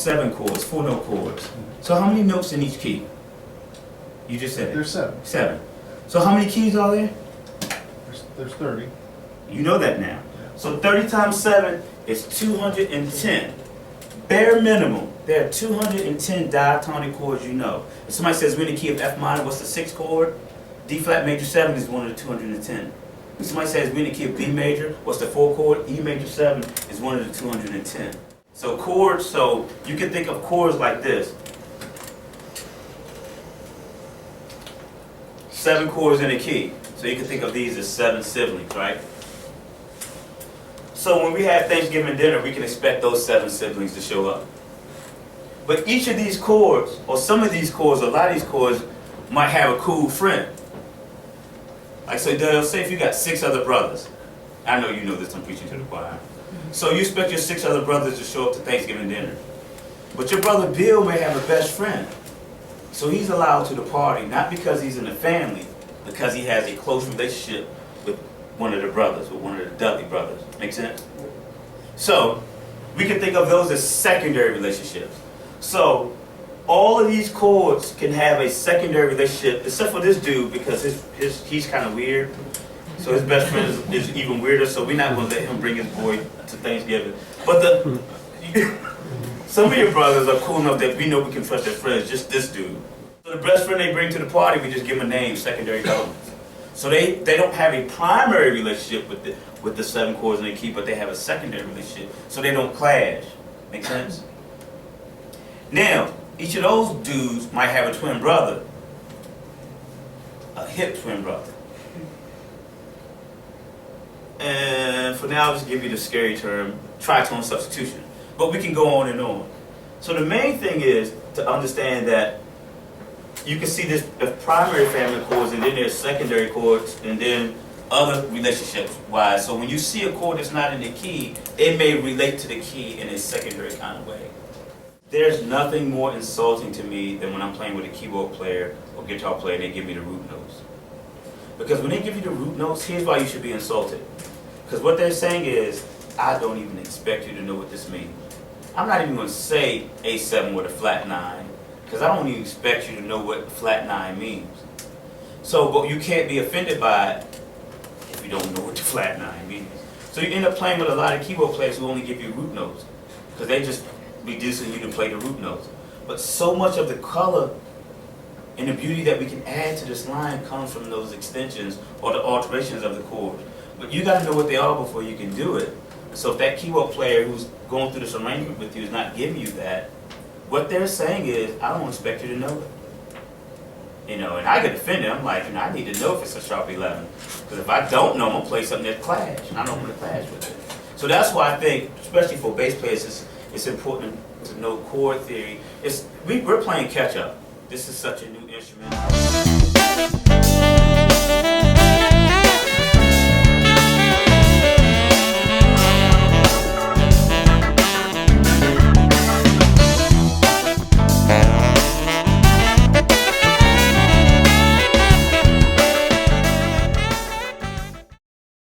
7 chords, 4-note chords. So how many notes in each key? You just said it. There's 7. 7. So how many keys are there? There's 30. You know that now. So 30 times 7 is 210. Bare minimum, there are 210 diatonic chords you know. If somebody says we're in the key of F minor, what's the 6th chord? D flat major 7 is one of the 210. If somebody says we're in the key of B major, what's the 4th chord? E major 7 is one of the 210. So chords, so you can think of chords like this. 7 chords in a key. So you can think of these as 7 siblings, right? So when we have Thanksgiving dinner, we can expect those 7 siblings to show up. But each of these chords, or some of these chords, a lot of these chords, might have a cool friend. Like, so they'll say if you got 6 other brothers. I know you know this, I'm preaching to the choir. So you expect your 6 other brothers to show up to Thanksgiving dinner. But your brother Bill may have a best friend. So he's allowed to the party, not because he's in the family, because he has a close relationship with one of the brothers, with one of the Dudley brothers. Make sense? So we can think of those as secondary relationships. So all of these chords can have a secondary relationship, except for this dude, because he's kind of weird. So his best friend is even weirder, so we're not going to let him bring his boy to Thanksgiving. But some of your brothers are cool enough that we know we can trust their friends, just this dude. So the best friend they bring to the party, we just give him a name, secondary elements. So they don't have a primary relationship with the 7 chords in the key, but they have a secondary relationship, so they don't clash. Make sense? Now, each of those dudes might have a twin brother, a hip twin brother. And for now, I'll just give you the scary term, tritone substitution. But we can go on and on. So the main thing is to understand that you can see this as primary family chords, and then there's secondary chords, and then other relationships wise. So when you see a chord that's not in the key, it may relate to the key in a secondary kind of way. There's nothing more insulting to me than when I'm playing with a keyboard player or guitar player and they give me the root notes. Because when they give you the root notes, here's why you should be insulted. Because what they're saying is, I don't even expect you to know what this means. I'm not even going to say A7 with a flat 9, because I don't even expect you to know what flat 9 means. So, but you can't be offended by it if you don't know what the flat 9 means. So you end up playing with a lot of keyboard players who only give you root notes, because they just reducing you to play the root notes. But so much of the color and the beauty that we can add to this line comes from those extensions or the alterations of the chord. But you got to know what they are before you can do it. So if that keyboard player who's going through this arrangement with you is not giving you that, what they're saying is, I don't expect you to know it. You know, and I get offended. I'm like, I need to know if it's a sharp 11. Because if I don't know, I'm going to play something that clash. And I don't want to clash with it. So that's why I think, especially for bass players, it's important to know chord theory. We're playing catch up. This is such a new instrument.